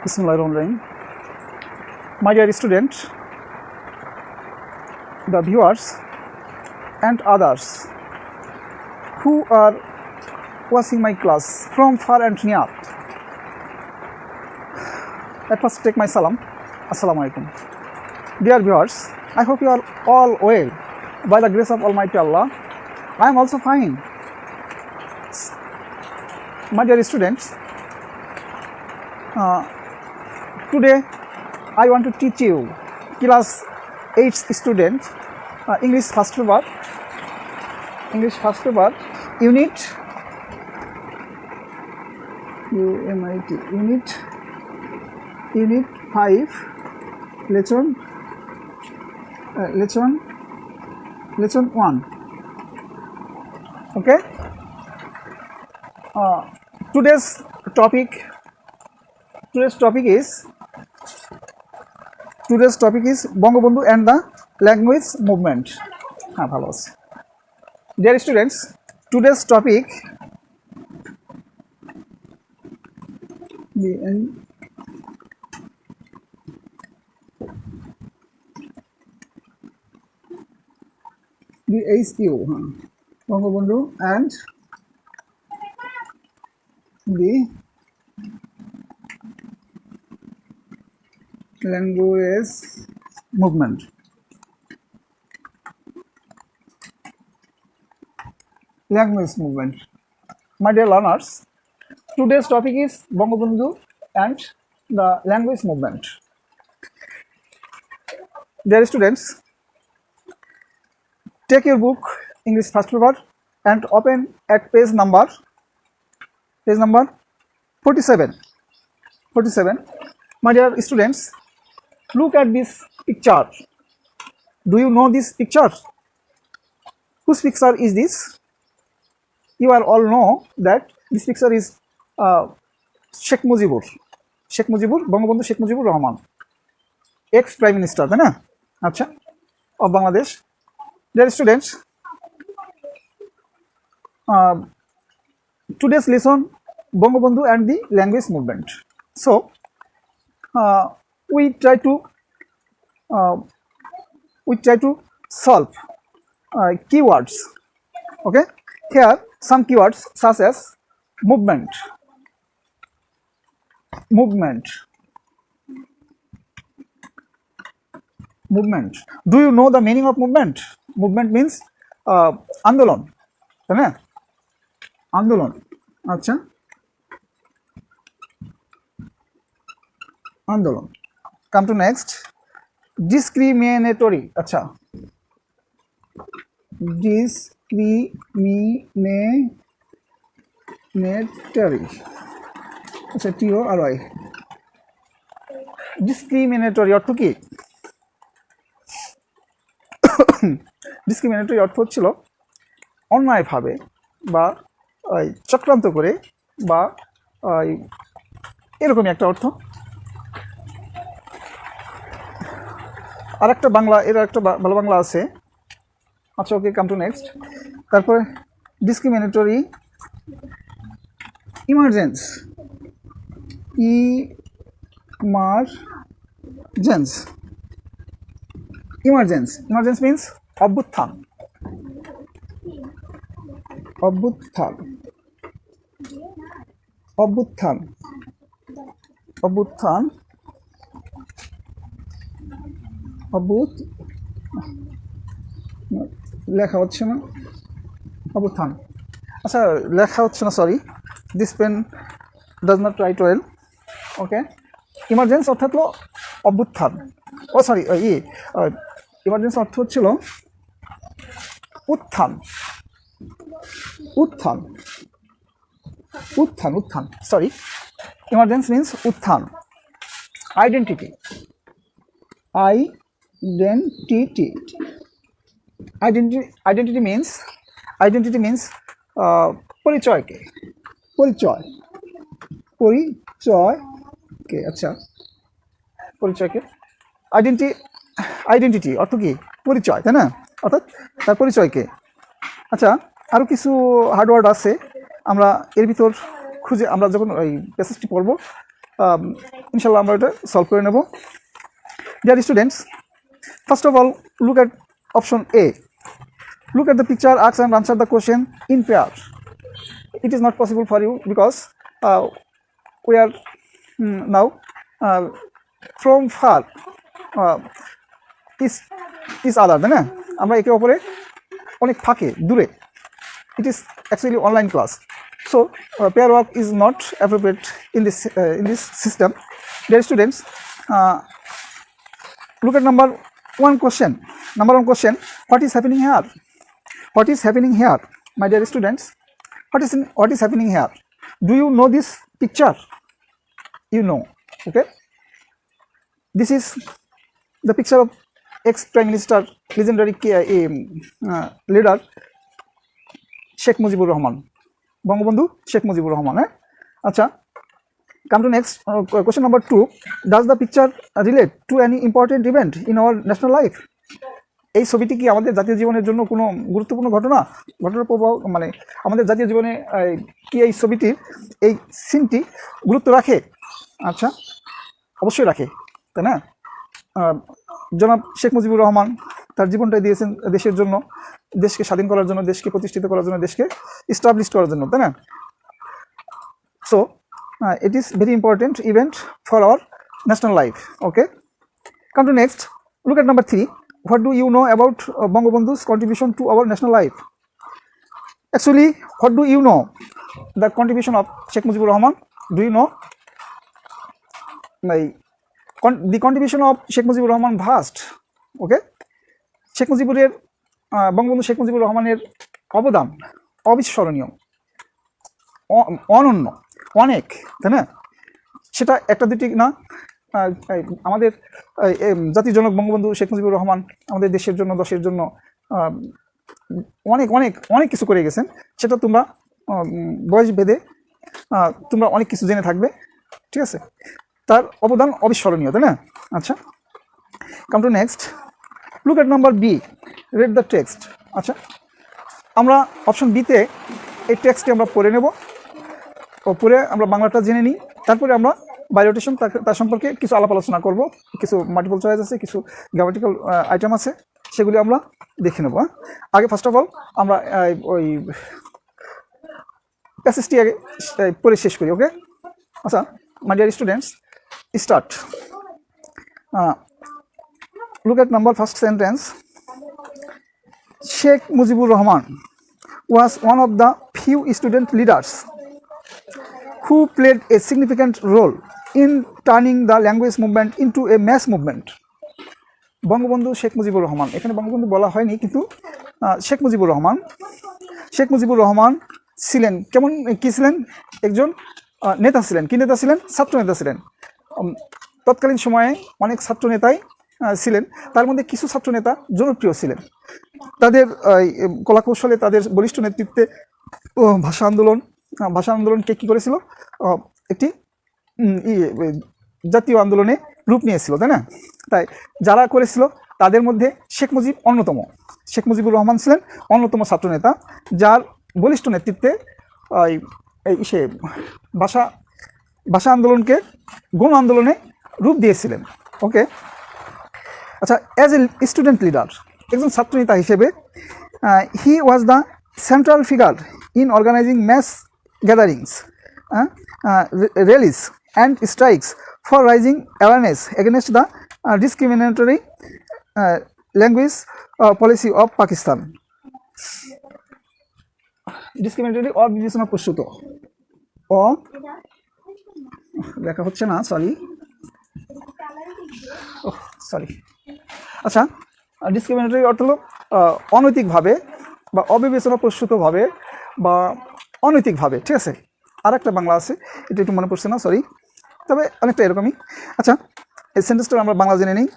Bismillahirrahmanirrahim. My dear student, the viewers and others who are watching my class from far and near, let us take my salam. Assalamu alaikum. Dear viewers, I hope you are all well by the grace of Almighty Allah. I am also fine. My dear students, today I want to teach you class 8 student English first paper unit unit 5 lesson 1. Okay, today's topic is Bangabandhu and the language movement. ভালো আছে। Dear students, today's topic BHU, Bangabandhu and the language movement. Language movement. My dear learners, today's topic is Bangabandhu and the language movement. Dear students, take your book English first paper and open at page number 47. My dear students, look at this picture. Do you know this picture? Whose picture is this? You are all know that this picture is Sheikh Mujibur, Bangabandhu Sheikh Mujibur Rahman, ex-prime minister, তাই না? আচ্ছা, of Bangladesh. Dear students, today's lesson Bangabandhu and the language movement. So we try to solve keywords. Okay, here some keywords such as movement. Do you know the meaning of movement? Movement means আন্দোলন, তাই না? আন্দোলন। আচ্ছা, আন্দোলন। Come to next, discriminatory. আচ্ছা, discriminatory. আচ্ছা, TORY, discriminatory অর্থ কি? ডিসক্রিমিনেটরি অর্থ হচ্ছিল অন্যায়ভাবে বা চক্রান্ত করে বা এরকমই একটা অর্থ। আর একটা বাংলা, এর একটা ভালো বাংলা আছে। আচ্ছা, ওকে, কাম টু নেক্সট। তারপরে ডিসক্রিমিনেটরি ইমার্জেন্স means অভ্যুত্থান। লেখা হচ্ছে না, অভ্যুত্থান। আচ্ছা, লেখা হচ্ছে না, sorry, this pen does not write well. Okay, emergence অর্থাৎ অভ্যুত্থান। ও সরি, ইমার্জেন্সি অর্থ হচ্ছিল উত্থান। সরি, ইমার্জেন্সি মিন্স উত্থান। আইডেন্টিটি মিন্স পরিচয়কে। আচ্ছা, পরিচয়কে। আইডেন্টিটি অর্থ কি? পরিচয়, তাই না? অর্থাৎ তার পরিচয়কে। আচ্ছা, আরও কিছু হার্ডওয়ার্ড আছে, আমরা এর ভিতর খুঁজে আমরা যখন ওই প্যাসেজটি পড়ব ইনশাল্লাহ আমরা এটা সলভ করে নেব। Dear students, first of all, look at option A. Look at the picture, ask and answer the question in pair. It is not possible for you because we are now from far is other, তাই না? আমরা একে অপরে অনেক ফাঁকে দূরে। It is actually online class, so pair work is not appropriate in this system. Dear students, look at number one question. Number one question: what is happening here? What is happening here, my dear students? What is happening here? Do you know this picture? You know, okay? This is the picture of ex-prime minister, legendary leader Sheikh Mujibur Rahman, Bangabandhu Sheikh Mujibur Rahman. হ্যাঁ, আচ্ছা, come to next question number 2. Does the picture relate to any important event in our national life? এই ছবিটি কি আমাদের জাতীয় জীবনের জন্য কোনো গুরুত্বপূর্ণ ঘটনার প্রভাব, মানে আমাদের জাতীয় জীবনে কি এই ছবিটির এই সিনটি গুরুত্ব রাখে? আচ্ছা, অবশ্যই রাখে, তাই না? জনাব শেখ মুজিবুর রহমান তার জীবনটাই দিয়েছেন দেশের জন্য, দেশকে স্বাধীন করার জন্য, দেশকে প্রতিষ্ঠিত করার জন্য, দেশকে ইস্টাবলিশ করার জন্য, তাই না? So it is very important event for our national life. Okay, come to next. Look at number 3. What do you know about Bangabandhu's contribution to our national life? Actually, what do you know the contribution of Sheikh Mujibur Rahman? Do you know? The contribution of Sheikh Mujibur Rahman vast. Okay, Sheikh মুজিবুরের বঙ্গবন্ধু শেখ মুজিবুর রহমানের অবদান অবিস্মরণীয়, অনন্য, অনেক, তাই না? সেটা একটা দুটি না, আমাদের জাতির জনক বঙ্গবন্ধু শেখ মুজিবুর রহমান আমাদের দেশের জন্য, দেশের জন্য অনেক অনেক অনেক কিছু করে গেছেন। সেটা তোমরা বয়স ভেদে তোমরা অনেক কিছু জেনে থাকবে, ঠিক আছে? তার অবদান অবিস্মরণীয়, তাই না? আচ্ছা, come to next. Look at number B, read the text. আচ্ছা, আমরা অপশন বিতে এই টেক্সটটি আমরা পড়ে নেব, পরে আমরা বাংলাটা জেনে নিই, তারপরে আমরা বায়োটেশন তার সম্পর্কে কিছু আলাপ আলোচনা করব। কিছু মাল্টিপল চয়েস আছে, কিছু গ্রামাটিক্যাল আইটেম আছে, সেগুলি আমরা দেখে নেব। আগে ফার্স্ট অফ অল আমরা ওই প্যাসেজটি আগে পড়ে শেষ করি। ওকে, আচ্ছা, my dear students, start. Look at number first sentence. Sheikh Mujibur Rahman was one of the few student leaders who played a significant role in turning the language movement into a mass movement. Bangabandhu Sheikh Mujibur Rahman, এখানে বঙ্গবন্ধু বলা হয়নি, কিন্তু শেখ মুজিবুর রহমান ছিলেন কেমন, কি ছিলেন? একজন নেতা ছিলেন। কি নেতা ছিলেন? ছাত্র নেতা ছিলেন। তৎকালীন সময়ে অনেক ছাত্র নেতাই ছিলেন, তার মধ্যে কিছু ছাত্র নেতা জনপ্রিয় ছিলেন। তাদের কলাকৌশলে, তাদের বলিষ্ঠ নেতৃত্বে ভাষা আন্দোলনকে কী করেছিল? একটি জাতীয় আন্দোলনে রূপ নিয়েছিল, তাই না? তাই যারা করেছিল তাদের মধ্যে শেখ মুজিবুর রহমান ছিলেন অন্যতম ছাত্রনেতা, যার বলিষ্ঠ নেতৃত্বে সে ভাষা আন্দোলনকে গণ আন্দোলনে রূপ দিয়েছিলেন। ওকে, আচ্ছা, অ্যাজ এ স্টুডেন্ট লিডার, একজন ছাত্রনেতা হিসেবে he was the central figure in organising mass gatherings, rallies and strikes for raising awareness against the discriminatory language policy of Pakistan. Discriminatory অবিবেচনা প্রসূত, দেখা হচ্ছে না, সরি। আচ্ছা, ডিসক্রিমিনেটরি অর্থ হলো অনৈতিকভাবে বা অবিবেচনা প্রসূতভাবে বা অনৈতিকভাবে, ঠিক আছে? আর একটা বাংলা আছে, এটা একটু মনে পড়ছে না, সরি, তবে অনেকটা এরকমই। আচ্ছা, এই সেন্টেন্সটা আমরা বাংলা জেনে নিই।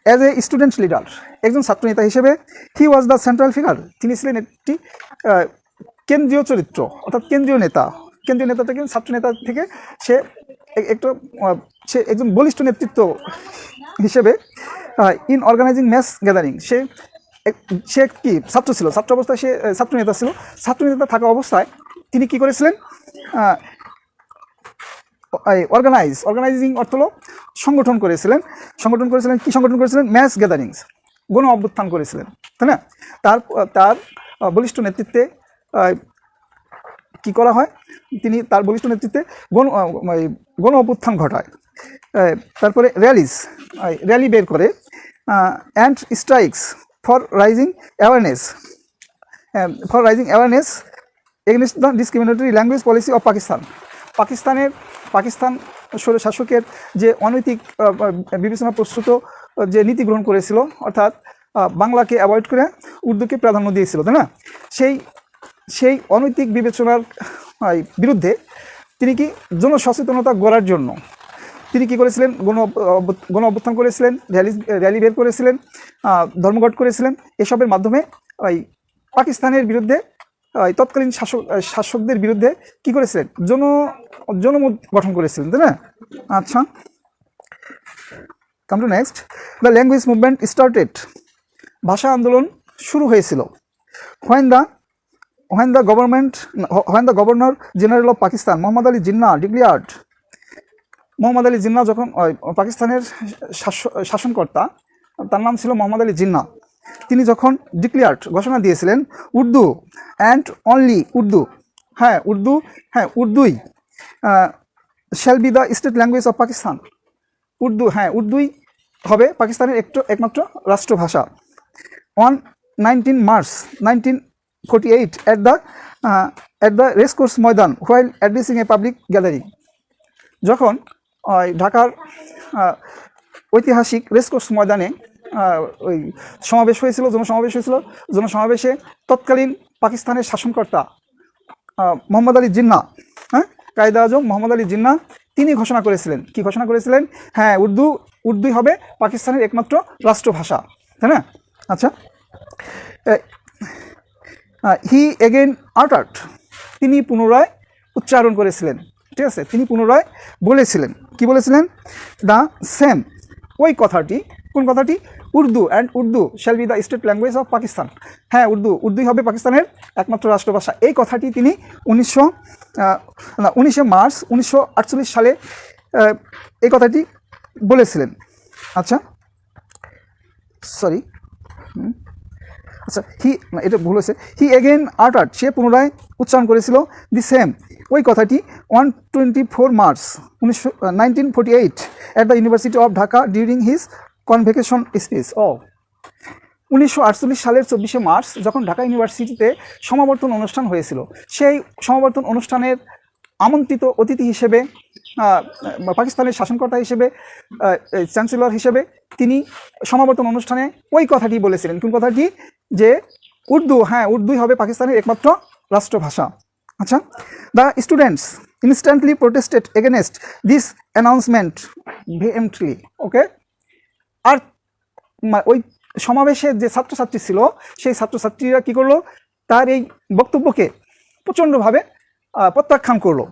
অ্যাজ এ স্টুডেন্ট লিডার, একজন ছাত্রনেতা হিসেবে he was the central figure, তিনি ছিলেন একটি কেন্দ্রীয় চরিত্র, অর্থাৎ কেন্দ্রীয় নেতা থেকে, ছাত্রনেতা থেকে সে একজন বলিষ্ঠ নেতৃত্ব হিসেবে ইন অর্গানাইজিং ম্যাস গ্যাদারিং, সে কি ছাত্র ছিল, ছাত্র অবস্থায় সে ছাত্রনেতা ছিল। ছাত্রনেতা থাকা অবস্থায় তিনি কি করেছিলেন? অর্গানাইজিং অর্থ হলো সংগঠন করেছিলেন কি সংগঠন করেছিলেন? ম্যাস গ্যাদারিংস, গণ অভ্যুত্থান করেছিলেন, তাই না? তার তার বলিষ্ঠ নেতৃত্বে কি করা হয়? তিনি তার বলিষ্ঠ নেতৃত্বে গণ অভ্যুত্থান ঘটায়। তারপরে র্যালি বের করে, and strikes for raising awareness against the discriminatory language policy of Pakistan. Pakistan শাসকের যে অনৈতিক বিবেচনা প্রস্তুত যে নীতি গ্রহণ করেছিল, অর্থাৎ বাংলাকে অ্যাভয়েড করে উর্দুকে প্রাধান্য দিয়েছিল, তাই না? সেই অনৈতিক বিবেচনার বিরুদ্ধে তিনি কি জনসচেতনতা গড়ার জন্য তিনি কি করেছিলেন? গণ অভ্যুত্থান করেছিলেন, র্যালি বের করেছিলেন, ধর্মঘট করেছিলেন। এসবের মাধ্যমে পাকিস্তানের বিরুদ্ধে তৎকালীন শাসকদের বিরুদ্ধে কি করেছিলেন? জনমত গঠন করেছিলেন, তাই না? আচ্ছা, come to next. The language movement started, ভাষা আন্দোলন শুরু হয়েছিল when the governor general of Pakistan Mohammad Ali Jinnah declared, Mohammad Ali Jinnah যখন পাকিস্তানের শাসনকর্তা, তার নাম ছিল মোহাম্মদ আলী জিন্নাহ, তিনি যখন ডিক্লেয়ার্ড ঘোষণা দিয়েছিলেন উর্দু অ্যান্ড অনলি উর্দু, উর্দুই shall be the state language of Pakistan, উর্দুই হবে পাকিস্তানের একমাত্র রাষ্ট্রভাষা। On 19 March 1948 at the racecourse Maidan while addressing a public gathering, যখন ঢাকার ঐতিহাসিক রেসকোর্স ময়দানে ওই জনসমাবেশে তৎকালীন পাকিস্তানের শাসনকর্তা মোহাম্মদ আলী জিন্নাহ, কায়েদে আজম মোহাম্মদ আলী জিন্নাহ, তিনি ঘোষণা করেছিলেন, কি ঘোষণা করেছিলেন? উর্দুই হবে পাকিস্তানের একমাত্র রাষ্ট্রভাষা, তাই না? আচ্ছা, হি এগেন আউটার্ড, তিনি পুনরায় উচ্চারণ করেছিলেন, ঠিক আছে? তিনি পুনরায় বলেছিলেন, কি বলেছিলেন? দ্য সেম, ওই কথাটি, কোন কথাটি? Urdu and Urdu shall be the state language of Pakistan, উর্দুই হবে পাকিস্তানের একমাত্র রাষ্ট্রভাষা। এই কথাটি তিনি 19 মার্চ 1948 সালে এই কথাটি বলেছিলেন। আচ্ছা, এটা ভুল হয়েছে। হি এগেন আর্টার্ড, সে পুনরায় উচ্চারণ করেছিল দি সেম, ওই কথাটি 24 March 1948 at the university of Dhaka during his convocation speech. 1948 সালের 24শে মার্চ যখন ঢাকা ইউনিভার্সিটিতে সমাবর্তন অনুষ্ঠান হয়েছিল, সেই সমাবর্তন অনুষ্ঠানের আমন্ত্রিত অতিথি হিসেবে, পাকিস্তানের শাসনকর্তা হিসেবে, চ্যান্সেলর হিসেবে তিনি সমাবর্তন অনুষ্ঠানে ওই কথাটি বলেছিলেন। কোন কথাটি? যে উর্দুই হবে পাকিস্তানের একমাত্র রাষ্ট্রভাষা। আচ্ছা, the students instantly protested against this announcement vehemently. Okay, আর ওই সমাবেশে যে ছাত্রছাত্রী ছিল, সেই ছাত্রছাত্রীরা কি করলো? তার এই বক্তব্যকে প্রচণ্ডভাবে প্রত্যাখ্যান করলো,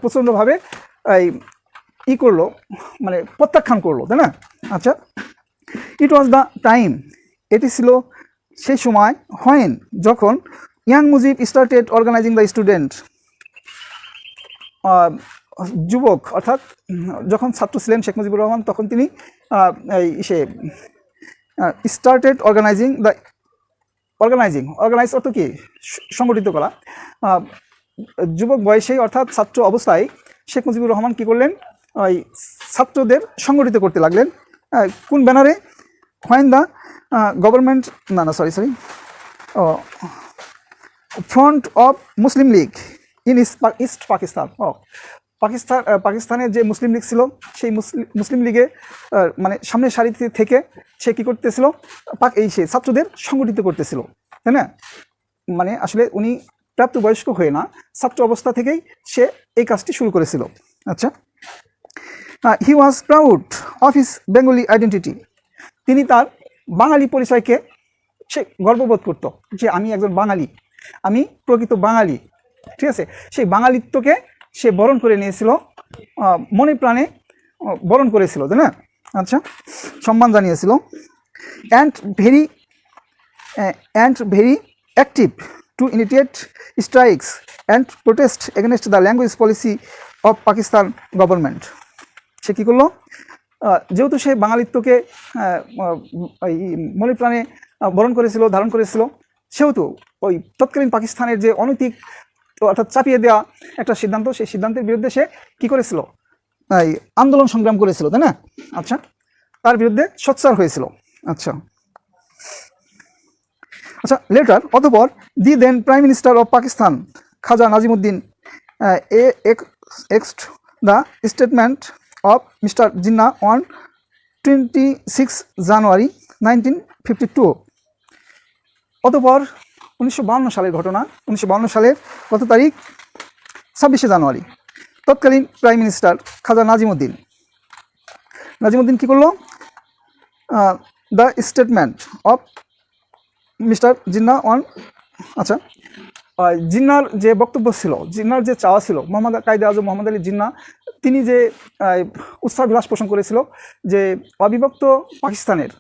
প্রচণ্ডভাবে প্রত্যাখ্যান করলো, তাই না? আচ্ছা, ইট ওয়াজ দ্য টাইম, এটি ছিল সেই সময়, হোয়েন, যখন young Mujib started organising the student, যুবক অর্থাৎ যখন ছাত্র ছিলেন শেখ মুজিবুর রহমান, তখন তিনি স্টার্টেড অর্গানাইজ অর্থ কি? সংগঠিত করা। যুবক বয়সেই অর্থাৎ ছাত্র অবস্থায় শেখ মুজিবুর রহমান কি করলেন? ওই ছাত্রদের সংগঠিত করতে লাগলেন। কোন ব্যানারে? When the government front of Muslim league in east Pakistan. পাকিস্তানের যে মুসলিম লীগ ছিল, সেই মুসলিম লীগে সামনের সারিতে থেকে সে কী করতেছিল? সেই ছাত্রদের সংগঠিত করতেছিল, তাই না? আসলে উনি প্রাপ্তবয়স্ক হয়ে না, ছাত্র অবস্থা থেকেই সে এই কাজটি শুরু করেছিল। আচ্ছা, he was proud of his Bengali identity, তিনি তার বাঙালি পরিচয়কে সে গর্ববোধ করত, যে আমি একজন বাঙালি, আমি প্রকৃত বাঙালি, ঠিক আছে? সেই বাঙালিত্বকে সে বরণ করে নিয়েছিল, মনে প্রাণে বরণ করেছিল, তাই না? আচ্ছা, সম্মান জানিয়েছিল। And very active to initiate strikes and protest against the language policy of Pakistan government. সে কী করলো, যেহেতু সে বাঙালিত্বকে মনে প্রাণে বরণ করেছিল, ধারণ করেছিল, সেহেতু ওই তৎকালীন পাকিস্তানের যে অনৈতিক অর্থাৎ চাপিয়ে দেওয়া একটা সিদ্ধান্ত, সেই সিদ্ধান্তের বিরুদ্ধে সে কী করেছিল, এই আন্দোলন সংগ্রাম করেছিল, তাই না? আচ্ছা, তার বিরুদ্ধে সোচ্চার হয়েছিল। আচ্ছা আচ্ছা লেটার, অতঃপর the then prime minister of Pakistan Khawaja Nazimuddin echoed the statement of mister Jinnah on 26 January 1952। অতঃপর 1952 সালের ঘটনা, 1952 সালের কত তারিখ, 26শে জানুয়ারি, তৎকালীন প্রাইম মিনিস্টার খাজা নাজিমুদ্দিন কী করলো, the statement of mister Jinnah on, আচ্ছা জিন্নার যে বক্তব্য ছিল, জিন্নার যে চাওয়া ছিল, মোহাম্মদ কায়েদে আজম মোহাম্মদ আলী জিন্না, তিনি যে উচ্চাভিলাষ পোষণ করেছিল যে অবিভক্ত পাকিস্তানের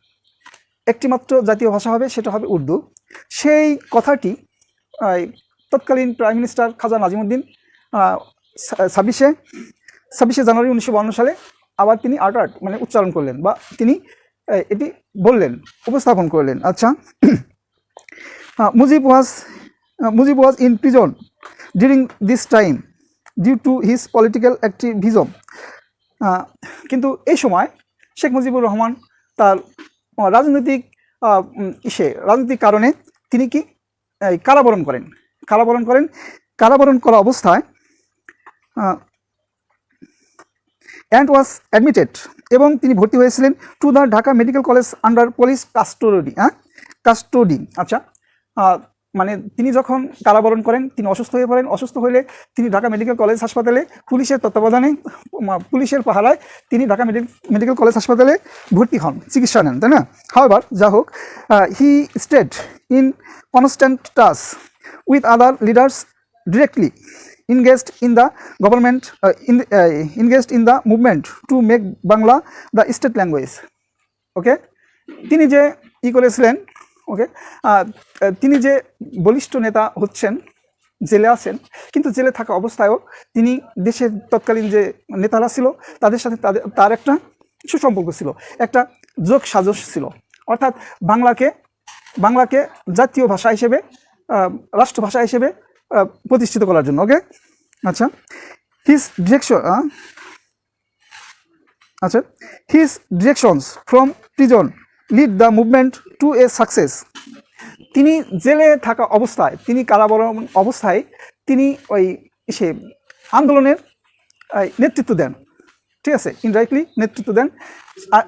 একটিমাত্র জাতীয় ভাষা হবে, সেটা হবে উর্দু। সেই কথাটি তৎকালীন প্রাইম মিনিস্টার খাজা নাজিমুদ্দিন 26শে জানুয়ারি 1952 সালে আবার তিনি মানে উচ্চারণ করলেন, বা তিনি এটি বললেন, উপস্থাপন করলেন। আচ্ছা, Mujib was in prison during this time due to his political activism. কিন্তু এই সময় শেখ মুজিবুর রহমান তার রাজনৈতিক কারণে তিনি কি কারাবরণ করা অবস্থায় and was admitted, এবং তিনি ভর্তি হয়েছিলেন to the Dhaka medical college under police custody. আচ্ছা, মানে তিনি যখন কারাবরণ করেন, তিনি অসুস্থ হয়ে পড়েন, অসুস্থ হলে তিনি ঢাকা মেডিকেল কলেজ হাসপাতালে পুলিশের তত্ত্বাবধানে, পুলিশের পাহারায় তিনি ঢাকা মেডিকেল কলেজ হাসপাতালে ভর্তি হন, চিকিৎসা নেন, তাই না? হাওয়েভার, যা হোক, he stayed in constant touch with other leaders directly engaged in the government, engaged in the movement to make Bangla the state language. ওকে, তিনি যে করেছিলেন, ওকে, তিনি যে বলিষ্ঠ নেতা হচ্ছেন, জেলে আছেন, কিন্তু জেলে থাকা অবস্থায়ও তিনি দেশের তৎকালীন যে নেতারা ছিল তাদের সাথে তার একটা সুসম্পর্ক ছিল, একটা যোগ সাজস ছিল, অর্থাৎ বাংলাকে জাতীয় ভাষা হিসেবে, রাষ্ট্রভাষা হিসেবে প্রতিষ্ঠিত করার জন্য। ওকে, আচ্ছা, his directions from prison led the movement to a success. তিনি জেলে থাকা অবস্থায়, তিনি কারাবরণ অবস্থায় তিনি ওই আন্দোলনের নেতৃত্ব দেন, ঠিক আছে, ইনডাইরেক্টলি নেতৃত্ব দেন,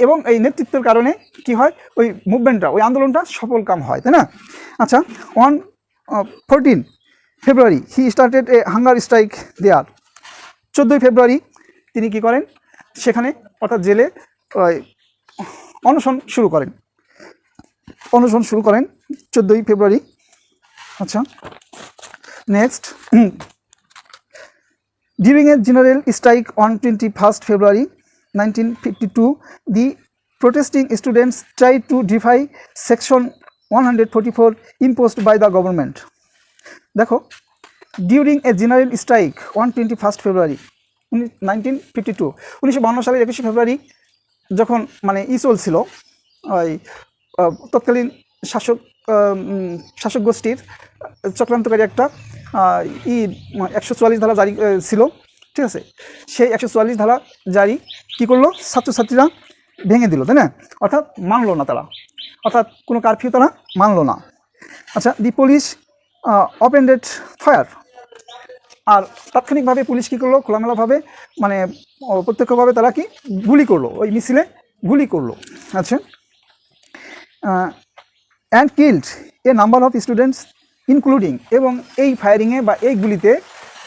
এবং এই নেতৃত্বের কারণে কি হয়, ওই মুভমেন্টটা, ওই আন্দোলনটা সফলকাম হয়, তাই না? আচ্ছা, 14 February he started a hunger strike there. 14 ফেব্রুয়ারি তিনি কি করেন, সেখানে অর্থাৎ জেলে অনশন শুরু করেন 14 ফেব্রুয়ারি। আচ্ছা, next, during a general strike on 21 February 1952 the protesting students try to defy section 144 imposed by the government. দেখো, during a general strike on 21 ফেব্রুয়ারি 1952, 1952 সালের 21 ফেব্রুয়ারি, যখন মানে চলছিল ওই তৎকালীন শাসক গোষ্ঠীর চক্রান্তকারী একটা 144 ধারা জারি ছিল, ঠিক আছে, সেই 144 ধারা জারি কী করলো, ছাত্রছাত্রীরা ভেঙে দিল, তাই না? অর্থাৎ মানলো না তারা, অর্থাৎ কোনো কারফিউ তারা মানলো না। আচ্ছা, দি পুলিশ ওপেন্ড ফায়ার, আর তাৎক্ষণিকভাবে পুলিশ কী করলো, খোলামেলাভাবে মানে প্রত্যক্ষভাবে তারা কি গুলি করলো, ওই মিছিলে গুলি করলো। আচ্ছা, and killed a number of students including, এবং এই ফায়ারিংয়ে বা এই গুলিতে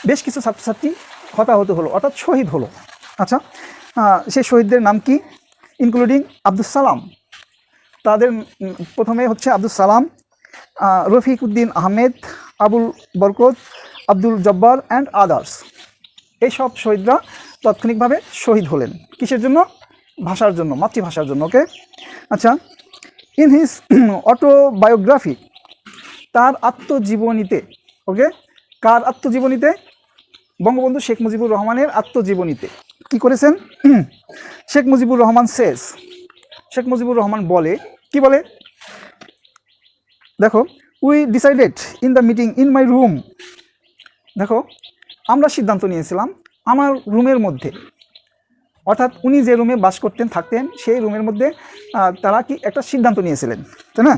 বেশ কিছু ছাত্রছাত্রী হতাহত হলো, অর্থাৎ শহীদ হলো। আচ্ছা, সেই শহীদদের নাম কি, ইনক্লুডিং আব্দুল সালাম, তাদের প্রথমে হচ্ছে আব্দুল সালাম, রফিক উদ্দিন আহমেদ, আবুল বরকত, আব্দুল জব্বার অ্যান্ড আদার্স। এইসব শহীদরা তাৎক্ষণিকভাবে শহীদ হলেন, কিসের জন্য, ভাষার জন্য, মাতৃভাষার জন্য। ওকে, আচ্ছা, ইন হিজ অটোবায়োগ্রাফি, তার আত্মজীবনীতে, ওকে, কার আত্মজীবনীতে, বঙ্গবন্ধু শেখ মুজিবুর রহমানের আত্মজীবনীতে কি করেছেন? শেখ মুজিবুর রহমান সেজ, শেখ মুজিবুর রহমান বলে, কি বলে দেখো, we decided in the meeting in my room. দেখো, আমরা সিদ্ধান্ত নিয়েছিলাম আমার রুমের মধ্যে, অর্থাৎ উনি যে রুমে বাস করতেন থাকতেন সেই রুমের মধ্যে তারা কি একটা সিদ্ধান্ত নিয়েছিলেন, তাই না?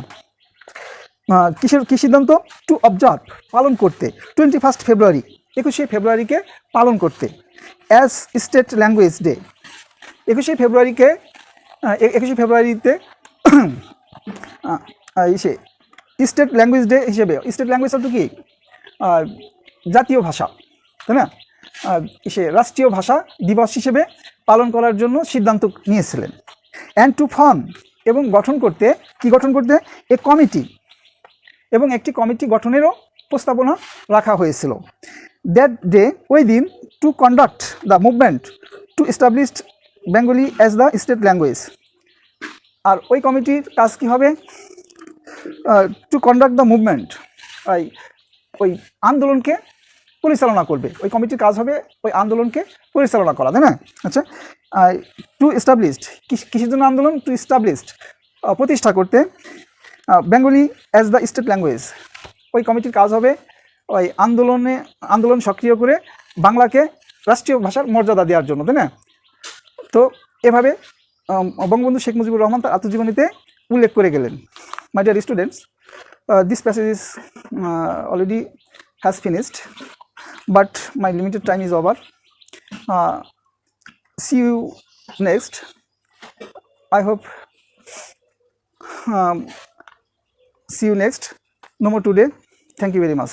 কী সিদ্ধান্ত? টু অবজার্ভ, পালন করতে 21 ফেব্রুয়ারি, 21শে ফেব্রুয়ারিকে পালন করতে অ্যাজ স্টেট ল্যাঙ্গুয়েজ ডে। 21শে ফেব্রুয়ারিতে স্টেট ল্যাঙ্গুয়েজ ডে হিসেবে, স্টেট ল্যাঙ্গুয়েজ অর্থ কি? জাতীয় ভাষা, তাই না? রাষ্ট্রীয় ভাষা দিবস হিসেবে পালন করার জন্য সিদ্ধান্ত নিয়েছিলেন। অ্যান্ড টু ফর্ম, এবং গঠন করতে, কি গঠন করতে? এ কমিটি, এবং একটি কমিটি গঠনেরও প্রস্তাবনা রাখা হয়েছিল। দ্যাট ডে, ওই দিন, to conduct the movement to establish Bengali as the state language. আর ওই কমিটির কাজ কী হবে? টু কন্ডাক্ট দ্য মুভমেন্ট, ওই আন্দোলনকে পরিচালনা করবে। ওই কমিটির কাজ হবে ওই আন্দোলনকে পরিচালনা করা, তাই না? আচ্ছা, টু এস্টাবলিশড, কিসের জন্য আন্দোলন? টু এস্টাবলিশড, প্রতিষ্ঠা করতে Bengali as the state language. ওই কমিটির কাজ হবে ওই আন্দোলন সক্রিয় করে বাংলাকে রাষ্ট্রীয় ভাষার মর্যাদা দেওয়ার জন্য, তাই না? তো এভাবে বঙ্গবন্ধু শেখ মুজিবুর রহমান তার আত্মজীবনীতে উল্লেখ করে গেলেন। My dear students, this passage is already has finished, but my limited time is over. See you next. I hope see you next. No more today. Thank you very much.